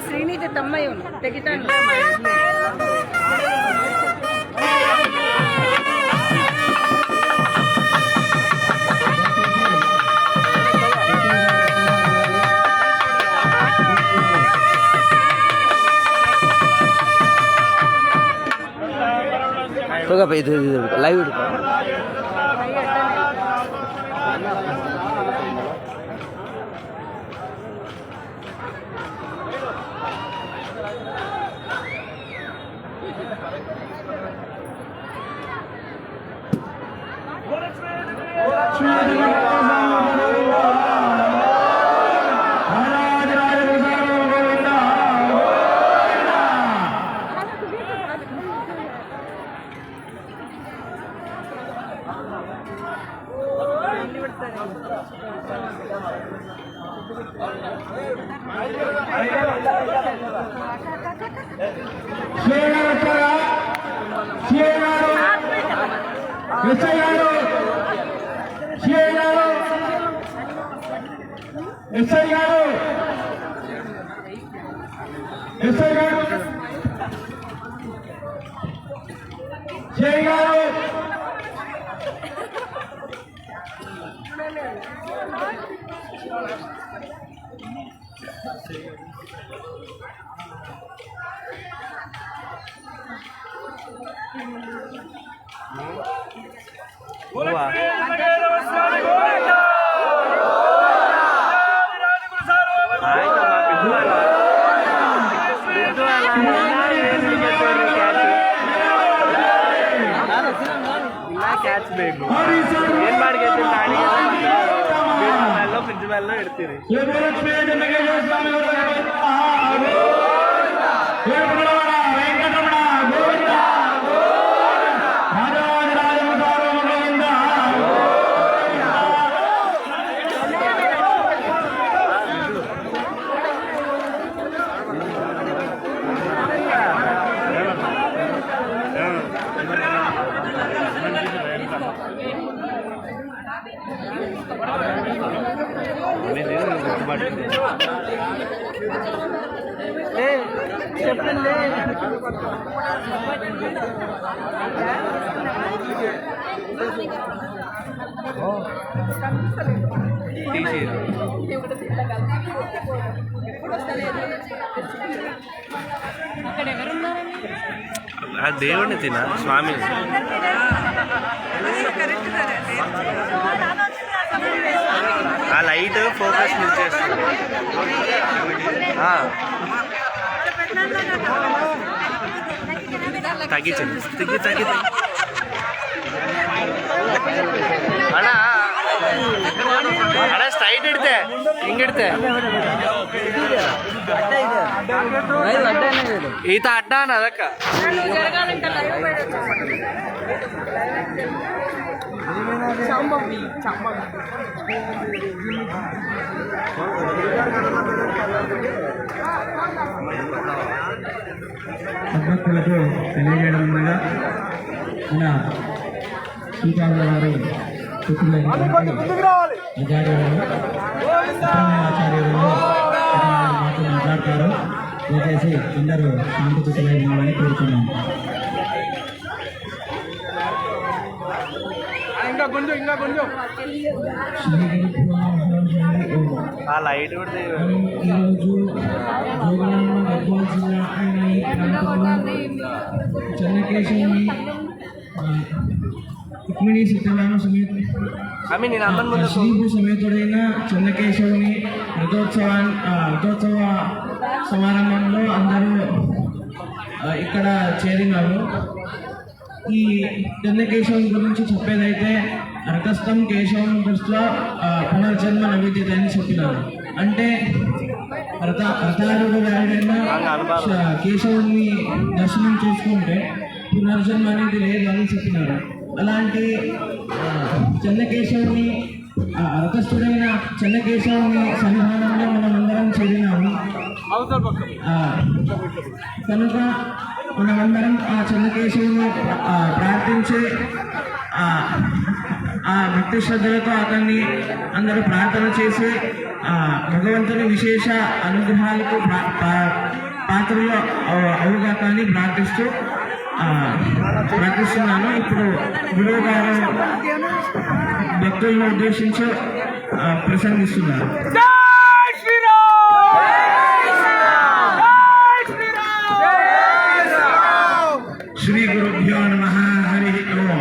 ಶ್ರೀನಿಧಿ ತಮ್ಮ ಇವನು ತೆಗಿತಾನೆ. ಇದು ಲೈವ್ ಇಡ್ಕೊ. ಕ್ಯಾಚ್ ಬೇಕು ಏನ್ ಮಾಡ್ಕೈತಿ ಪ್ರಿನ್ಸಿಪಲ್ ಇಡ್ತೀರಿ చెప్పండి ఆ దేవుడిని తిన స్వామి ఆ లైట్ ఫోకస్ చేస్తుంది తగ్గించండి తగ్గి అಣ್ಣ ಅಣ್ಣ ಸ್ಟ್ರೈಟ್ ಇಡ್ತೆ ಹಿಂಗಿಡ್ತೆ ಈತ ಅಡ್ಡ ಅಣ್ಣ ಅದಕ್ಕ భక్తులకు తెలియజేయడం ఉండగా మన శ్రీకాకుళ వారి ఆచార్యులు మాట్లాడతారు. దయచేసి అందరూ శాంతి చిత్రమని కోరుతున్నాం. లైట్ ఈరోజు జోగులాంబ గద్వాల జిల్లా అయిన ఈ ప్రాంతంలో చెన్నకేశవుని రుక్మిణీ సీతారామ శ్రీభూ సమేతుడైన చెన్నకేశవుని రథోత్సవ సమారంభంలో అందరూ ఇక్కడ చేరినారు. ఈ చెన్నకేశవుని గురించి చెప్పేదైతే రథస్థం కేశవం దృష్టిలో పునర్జన్మ నవిద్యత అని చెప్పినారు. అంటే రథారుడు రాయుడైన కేశవుని దర్శనం చేసుకుంటే పునర్జన్మ అనేది లేదు అని చెప్పినారు. అలాంటి చెన్నకేశవుని రథస్థుడైన చెన్నకేశవుని సన్నిధానంలో మనమందరం చేరినాము. కనుక మనమందరం ఆ చెన్నకేశవుని ప్రార్థించి ఆ భక్తి శ్రద్ధలతో అతన్ని అందరూ ప్రార్థన చేసి భగవంతుని విశేష అనుగ్రహాలకు పాత్రలో అవుగాక అని ప్రార్థిస్తున్నాను. ఇప్పుడు గురువు గారు భక్తులను ఉద్దేశించి ప్రసంగిస్తున్నారు. శ్రీ గురుభ్యో నమః. హరి ఓం.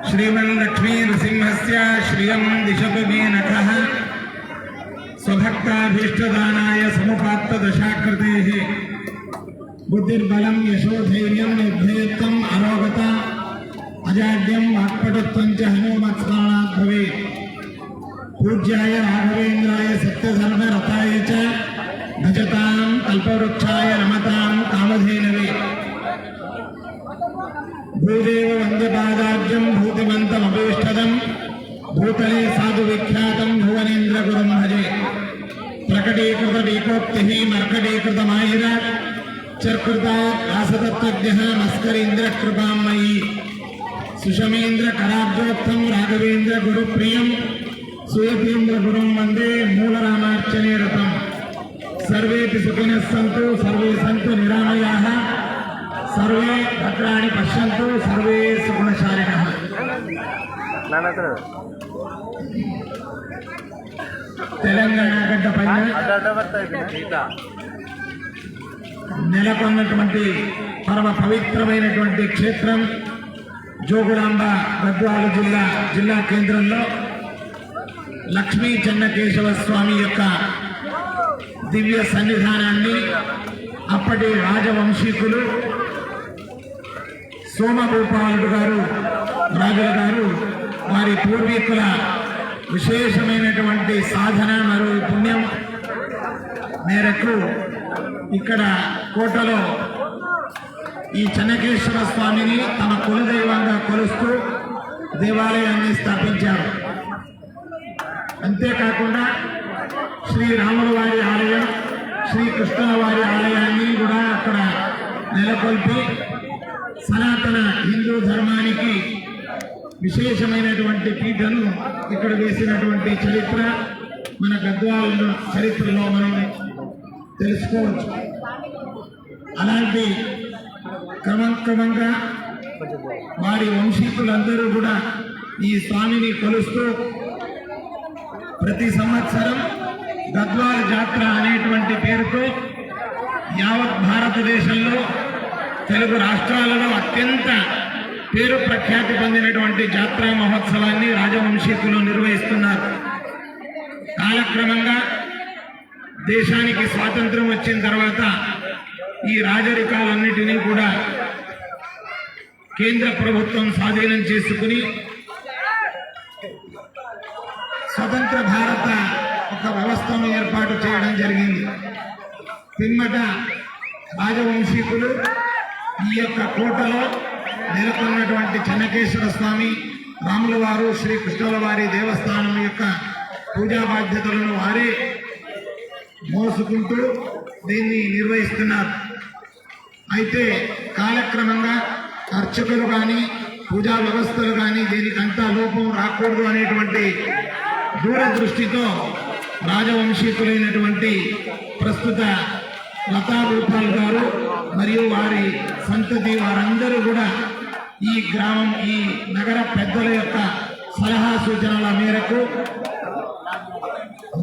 శ్రీమల్లక్ష్మీ నృసింహస్య శ్రియం దిశపమే నఖః స్వభక్తాభీష్టదానాయ సముపాత్త దశాకృతేః బుద్ధిర్బలం యశోధైర్యం నిర్భయత్వం అరోగత అజాడ్యం వాక్పటుత్వం చ హనుమత్స్మరణాత్ భవేత్. పూజ్యాయ రాఘవేంద్రాయ సత్యధర్మరతాయ చ భజతాం కల్పవృక్షాయ నమతాం కామధేనవే. భూదేవ వంద్యపాదాబ్జం భూతిమంతమభీష్టదం भूतले साधु विख्यातं भुवनेन्द्र गुरुं भजे प्रकटीकृत वीकोक्तिः मर्कटीकृत माहिर चर्कृता रासतत्त्वज्ञः मस्करीन्द्र कृपां मयि सुषमेन्द्र कराब्जोक्तं राघवेन्द्र गुरुप्रियं सुयतीन्द्र गुरुं वन्दे मूलरामार्चने रतं सर्वेपि सुखिनः सन्तु सर्वे सन्तु निरामयाः सर्वे भद्राणि पश्यन्तु सर्वे सुगुणशालिनः తెలంగాణ గడ్డ పైన నెలకొన్నటువంటి పరమ పవిత్రమైనటువంటి క్షేత్రం జోగులాంబ గద్వాల జిల్లా కేంద్రంలో లక్ష్మీ చెన్నకేశవ స్వామి యొక్క దివ్య సన్నిధానాన్ని అప్పటి రాజవంశీకులు సోమభూపాలుడు గారు రాజుల గారు వారి పూర్వీకుల విశేషమైనటువంటి సాధన మరియు పుణ్యం మేరకు ఇక్కడ కోటలో ఈ చెన్నకేశ్వర స్వామిని తమ కులదైవంగా కొలుస్తూ దేవాలయాన్ని స్థాపించారు. అంతేకాకుండా శ్రీరాముల వారి ఆలయం, శ్రీకృష్ణుల వారి ఆలయాన్ని కూడా అక్కడ నెలకొల్పి సనాతన హిందూ ధర్మానికి విశేషమైనటువంటి పీఠను ఇక్కడ వేసినటువంటి చరిత్ర మన గద్వాల చరిత్రలో మనం తెలుసుకోవచ్చు. అలాంటి క్రమంగా వారి వంశీకులందరూ కూడా ఈ స్వామిని కొలుస్తూ ప్రతి సంవత్సరం గద్వాల జాతర అనేటువంటి పేరుతో యావత్ భారతదేశంలో తెలుగు రాష్ట్రాలలో అత్యంత పేరు ప్రఖ్యాతి పొందినటువంటి జాతర మహోత్సవాన్ని రాజవంశీకులు నిర్వహిస్తున్నారు. కాలక్రమంగా దేశానికి స్వాతంత్రం వచ్చిన తర్వాత ఈ రాజరికాలన్నిటినీ కూడా కేంద్ర ప్రభుత్వం స్వాధీనం చేసుకుని స్వతంత్ర భారత ఒక వ్యవస్థను ఏర్పాటు చేయడం జరిగింది. పిమ్మట రాజవంశీకులు ఈ యొక్క కోటలో నెలకొన్నటువంటి చెన్నకేశ్వర స్వామి, రాముల వారు, శ్రీకృష్ణుల వారి దేవస్థానం యొక్క పూజా బాధ్యతలను వారే మోసుకుంటూ దీన్ని నిర్వహిస్తున్నారు. అయితే కాలక్రమంగా అర్చకులు కానీ పూజా వ్యవస్థలు కానీ దీనికంతా లోపం రాకూడదు అనేటువంటి దూరదృష్టితో రాజవంశీకులైనటువంటి ప్రస్తుత లతాభూపాల్ గారు మరియు వారి సంతతి వారందరూ కూడా ఈ గ్రామం, ఈ నగర పెద్దల యొక్క సలహా సూచనల మేరకు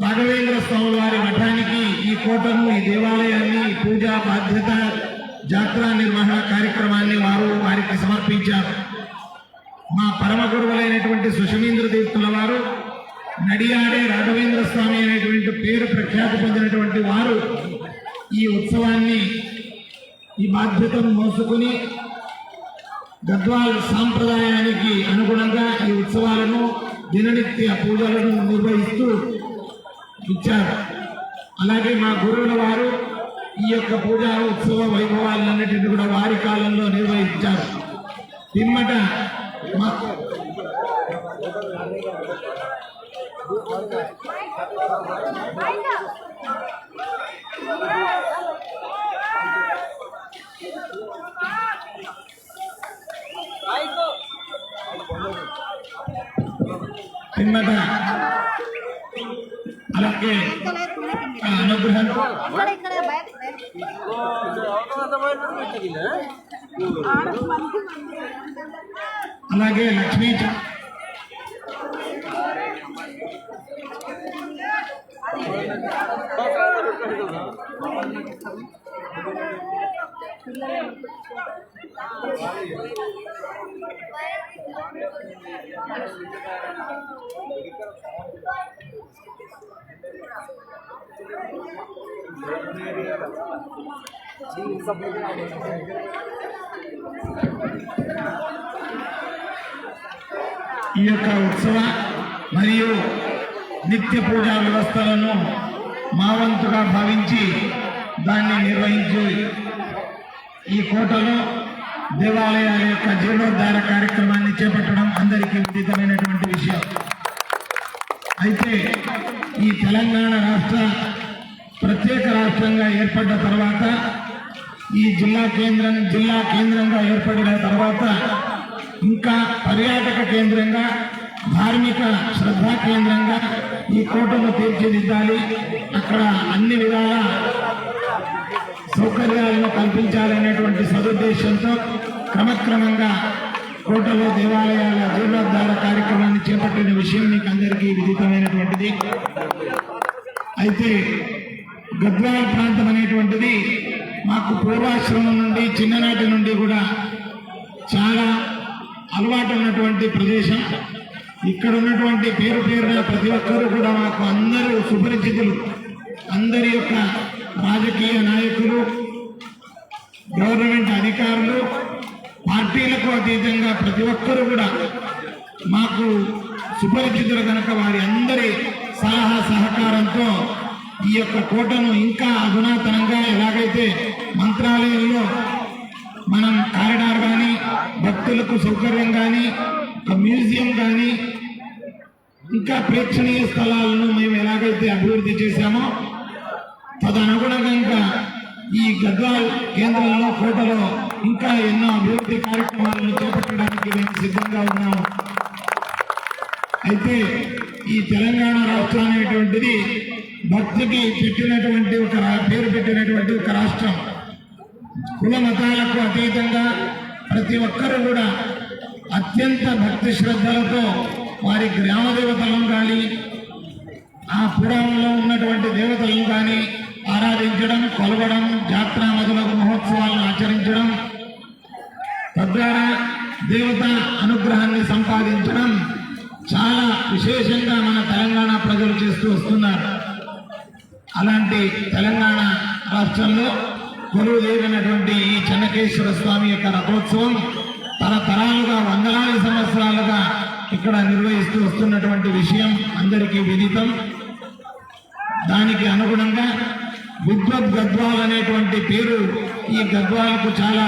రాఘవేంద్ర స్వామి వారి మఠానికి ఈ కోటను, ఈ దేవాలయాన్ని, పూజా బాధ్యత, జాతర నిర్వహణ కార్యక్రమాన్ని వారికి సమర్పించారు. మా పరమ గురువులైనటువంటి సుషమేంద్ర తీర్థుల వారు, నడియాడే రాఘవేంద్ర స్వామి అనేటువంటి పేరు ప్రఖ్యాతి పొందినటువంటి వారు ఈ ఉత్సవాన్ని, ఈ బాధ్యతను మోసుకుని గద్వాల్ సాంప్రదాయానికి అనుగుణంగా ఈ ఉత్సవాలను, దిననిత్య పూజలను నిర్వహిస్తూ ఇచ్చారు. అలాగే మా గురువుల వారు ఈ యొక్క పూజా ఉత్సవ వైభవాలన్నిటిని కూడా వారి కాలంలో నిర్వహించారు. పిమ్మట అలాగే అనుగ్రహం అలాగే లక్ష్మీ ఈ యొక్క ఉత్సవ మరియు నిత్య పూజా వ్యవస్థలను మా వంతుగా భావించి దాన్ని నిర్వహించి ఈ కోటలో దేవాలయాల యొక్క జీర్ణోద్ధార కార్యక్రమాన్ని చేపట్టడం అందరికీ విదితమైనటువంటి విషయం. అయితే ఈ తెలంగాణ రాష్ట్ర ప్రత్యేక రాష్ట్రంగా ఏర్పడ్డ తర్వాత ఈ జిల్లా కేంద్రంగా ఏర్పడిన తర్వాత ఇంకా పర్యాటక కేంద్రంగా, ధార్మిక శ్రద్ధా కేంద్రంగా ఈ కోటను తీర్చిదిద్దాలి, అక్కడ అన్ని విధాల సౌకర్యాలను కల్పించాలనేటువంటి సదుద్దేశంతో క్రమక్రమంగా కోటలో దేవాలయాల జీర్ణోద్ధార కార్యక్రమాన్ని చేపట్టిన విషయం మీకు అందరికీ విదితమైనటువంటిది. అయితే గద్వాల ప్రాంతం అనేటువంటిది మాకు పూర్వాశ్రమం నుండి, చిన్ననాటి నుండి కూడా చాలా అలవాటు ఉన్నటువంటి ప్రదేశం. ఇక్కడ ఉన్నటువంటి పేరున ప్రతి ఒక్కరూ కూడా మాకు అందరూ సుపరిచితులు. అందరి యొక్క రాజకీయ నాయకులు, గవర్నమెంట్ అధికారులు, పార్టీలకు అతీతంగా ప్రతి ఒక్కరూ కూడా మాకు సుపరిచితులు కనుక వారి అందరి సలహా సహకారంతో ఈ యొక్క కోటను ఇంకా అధునాతనంగా, ఎలాగైతే మంత్రాలయంలో మనం కారిడార్ కానీ, భక్తులకు సౌకర్యం కానీ, ఒక మ్యూజియం కానీ, ఇంకా ప్రేక్షణీయ స్థలాలను మేము ఎలాగైతే అభివృద్ధి చేశామో తదనుగుణంగా ఇంకా ఈ గద్వాల్ కేంద్రంలో, కోటలో ఇంకా ఎన్నో అభివృద్ధి కార్యక్రమాలను చేపట్టడానికి మేము సిద్ధంగా ఉన్నాము. అయితే ఈ తెలంగాణ రాష్ట్రం అనేటువంటిది భక్తికి పెట్టినటువంటి పేరు పెట్టినటువంటి ఒక రాష్ట్రం. కుల మతాలకు అతీతంగా ప్రతి ఒక్కరూ కూడా అత్యంత భక్తి శ్రద్ధలతో వారి గ్రామ దేవతలను కానీ, ఆ పురాణంలో ఉన్నటువంటి దేవతలను కానీ ఆరాధించడం, కొలవడం, జాత్ర మొదలగు మహోత్సవాలను ఆచరించడం, తద్వారా దేవత అనుగ్రహాన్ని సంపాదించడం చాలా విశేషంగా మన తెలంగాణ ప్రజలు చేస్తూ వస్తున్నారు. అలాంటి తెలంగాణ రాష్ట్రంలో కొలువుదేరినటువంటి ఈ చెన్నకేశ్వర స్వామి యొక్క రథోత్సవం తరతరాలుగా, వందలాది సంవత్సరాలుగా ఇక్కడ నిర్వహిస్తూ వస్తున్నటువంటి విషయం అందరికీ విదితం. దానికి అనుగుణంగా విద్వత్ గద్వాల్ అనేటువంటి పేరు ఈ గద్వాలకు చాలా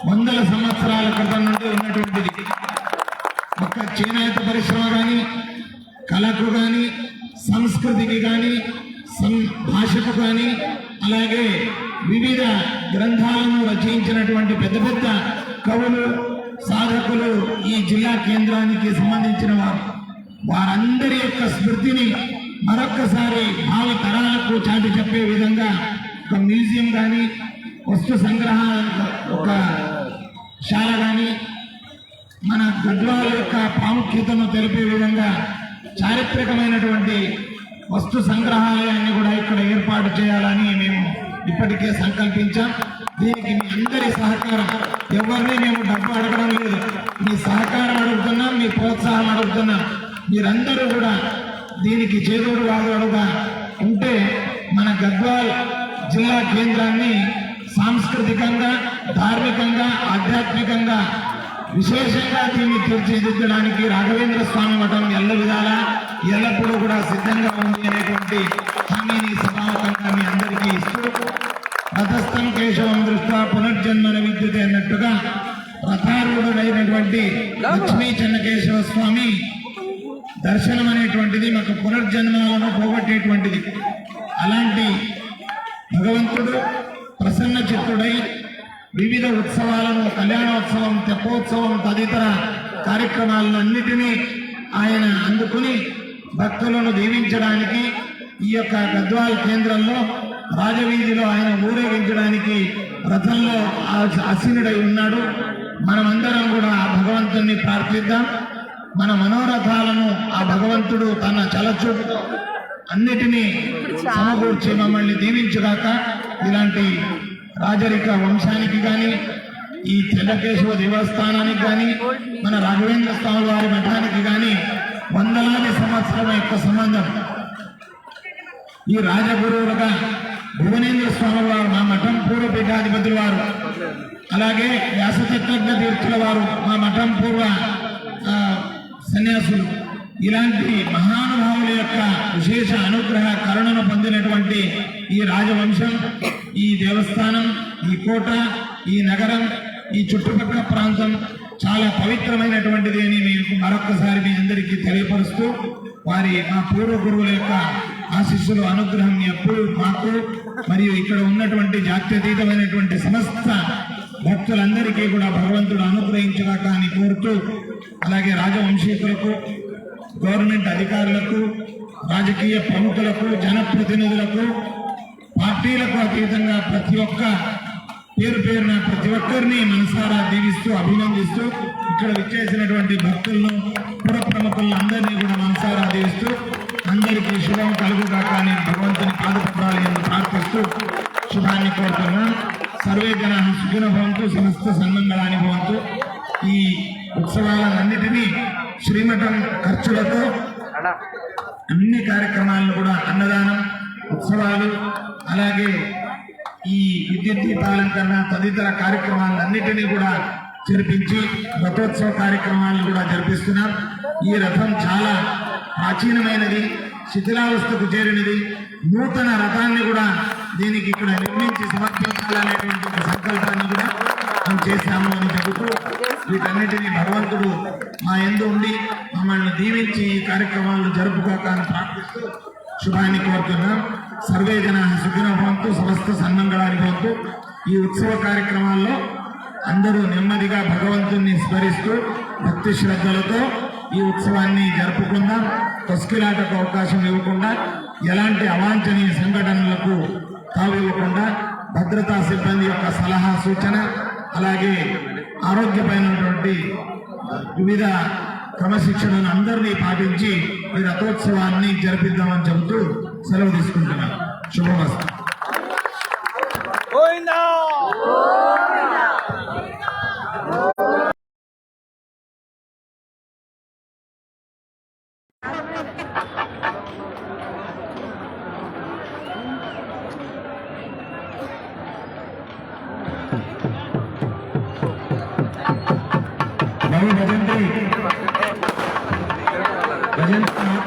వందల సంవత్సరాల క్రితం నుండి ఉన్నటువంటిది. ఒక చేనేత పరిశ్రమ కానీ, కళకు కానీ, సంస్కృతికి కానీ, భాషకు కానీ, అలాగే వివిధ గ్రంథాలను రచించినటువంటి పెద్ద పెద్ద కవులు, సాధకులు ఈ జిల్లా కేంద్రానికి సంబంధించిన వారందరి యొక్క స్మృతిని మరొక్కసారి భావి తరాలకు చాటి చెప్పే విధంగా ఒక మ్యూజియం కానీ, వస్తు సంగ్రహ ఒక శాల కానీ, మన గద్వాల యొక్క ప్రాముఖ్యతను తెలిపే విధంగా చారిత్రకమైనటువంటి వస్తు సంగ్రహాలయాన్ని కూడా ఇక్కడ ఏర్పాటు చేయాలని మేము ఇప్పటికే సంకల్పించాం. దీనికి మీ అందరి సహకారం, ఎవరిని మేము డబ్బు అడగడం లేదు, మీ సహకారం అడుగుతున్నాం, మీ ప్రోత్సాహం అడుగుతున్నాం. మీరందరూ కూడా దీనికి చేదోడు వాదోడుగా ఉంటే మన గద్వాల్ జిల్లా కేంద్రాన్ని సాంస్కృతికంగా, ధార్మికంగా, ఆధ్యాత్మికంగా విశేషంగా దీన్ని తీర్చిదిద్దడానికి రాఘవేంద్ర స్వామి మఠం ఎల్ల విధాలా ఎల్లప్పుడూ కూడా సిద్ధంగా ఉంది అనేటువంటి హామీని సమావేశంగా మీ అందరికీ ఇస్తూ, రథస్థం కేశవం దృష్ట్యా పునర్జన్మన విద్యుత్ అన్నట్టుగా రథారూఢుడైనటువంటి లక్ష్మీ చెన్నకేశవ స్వామి దర్శనం అనేటువంటిది మాకు పునర్జన్మలను పోగొట్టేటువంటిది. అలాంటి భగవంతుడు ప్రసన్న చిత్తుడై వివిధ ఉత్సవాలను, కళ్యాణోత్సవం, తెప్పోత్సవం తదితర కార్యక్రమాలన్నిటినీ ఆయన అందుకుని భక్తులను దీవించడానికి ఈ యొక్క గద్వాల్ కేంద్రంలో రాజవీధిలో ఆయన ఊరేగించడానికి రథంలో ఆసీనుడై ఉన్నాడు. మనమందరం కూడా ఆ భగవంతుణ్ణి ప్రార్థిద్దాం. మన మనోరథాలను ఆ భగవంతుడు తన చలచూపుతో అన్నిటినీ సమకూర్చి మమ్మల్ని దీవించుగాక. ఇలాంటి రాజరిక వంశానికి కానీ, ఈ చెన్నకేశవ దేవస్థానానికి కానీ, మన రాఘవేంద్ర స్వామి వారి మఠానికి కానీ వందలాది సంవత్సరం యొక్క సంబంధం. ఈ రాజగురువులుగా భువనేంద్ర స్వామి వారు, మా మఠం పూర్వ పీఠాధిపతుల వారు, అలాగే వ్యాసతత్వజ్ఞ తీర్థుల వారు, మా మఠం పూర్వ సన్యాసులు, ఇలాంటి మహానుభావుల యొక్క విశేష అనుగ్రహ కరుణను పొందినటువంటి ఈ రాజవంశం, ఈ దేవస్థానం, ఈ కోట, ఈ నగరం, ఈ చుట్టుపక్కల ప్రాంతం చాలా పవిత్రమైనటువంటిది అని మీకు మరొక్కసారి మీ అందరికీ తెలియపరుస్తూ వారి మా పూర్వ గురువుల యొక్క ఆశీస్సులు అనుగ్రహం ఎప్పుడు మాకు మరియు ఇక్కడ ఉన్నటువంటి జాత్యతీతమైనటువంటి సమస్త భక్తులందరికీ కూడా భగవంతుడు అనుగ్రహించగాక అని కోరుతూ, అలాగే రాజవంశీకులకు, గవర్నమెంట్ అధికారులకు, రాజకీయ ప్రముఖులకు, జనప్రతినిధులకు, పార్టీలకు అతీతంగా ప్రతి ఒక్క పేరు పేరున ప్రతి ఒక్కరిని మనసారా దీవిస్తూ అభినందిస్తూ, ఇక్కడ విచ్చేసినటువంటి భక్తులను, పుర ప్రముఖులను అందరినీ కూడా మనసారా దీవిస్తూ అందరికీ శుభం కలుగుగాక అని భగవంతుని పాదపత్రాలను ప్రార్థిస్తూ శుభాన్ని కోరుతున్నాం. సర్వే జన సుఖిన భవంతు, సమస్త సన్మంగళాని భవంతు. ఈ ఉత్సవాలన్నిటినీ శ్రీమఠం ఖర్చులతో అన్ని కార్యక్రమాలను కూడా అన్నదానం, ఉత్సవాలు, అలాగే ఈ విద్యుత్ దీపాలంకరణ తదితర కార్యక్రమాలన్నిటినీ కూడా జరిపించి రథోత్సవ కార్యక్రమాలను కూడా జరిపిస్తున్నాం. ఈ రథం చాలా ప్రాచీనమైనది, శిథిలావస్థకు చేరినది. నూతన రథాన్ని కూడా దీనికి ఇక్కడ నిర్మించి సమర్పించాలనేటువంటి ఒక సంకల్పాన్ని కూడా మేము చేశాము అని చెబుతూ, వీటన్నిటినీ భగవంతుడు మా యందు ఉండి మమ్మల్ని దీవించి ఈ కార్యక్రమాలను జరుపుకోక అని ప్రార్థిస్తూ శుభాన్ని కోరుతున్నాం. సర్వే జన సుఖినో భవంతు, సమస్త సన్మంగళాని భవంతు. ఈ ఉత్సవ కార్యక్రమాల్లో అందరూ నెమ్మదిగా భగవంతుణ్ణి స్మరిస్తూ భక్తి శ్రద్ధలతో ఈ ఉత్సవాన్ని జరుపుకుందాం. తొస్కిలాటకు అవకాశం ఇవ్వకుండా, ఎలాంటి అవాంఛనీయ సంఘటనలకు తావివ్వకుండా, భద్రతా సిబ్బంది యొక్క సలహా సూచన, అలాగే ఆరోగ్యపైనటువంటి వివిధ క్రమశిక్షణను అందరినీ పాటించి ఈ రథోత్సవాన్ని జరిపిద్దామని చెబుతూ సెలవు తీసుకుంటున్నాను. శుభమస్తు. భజంత్రి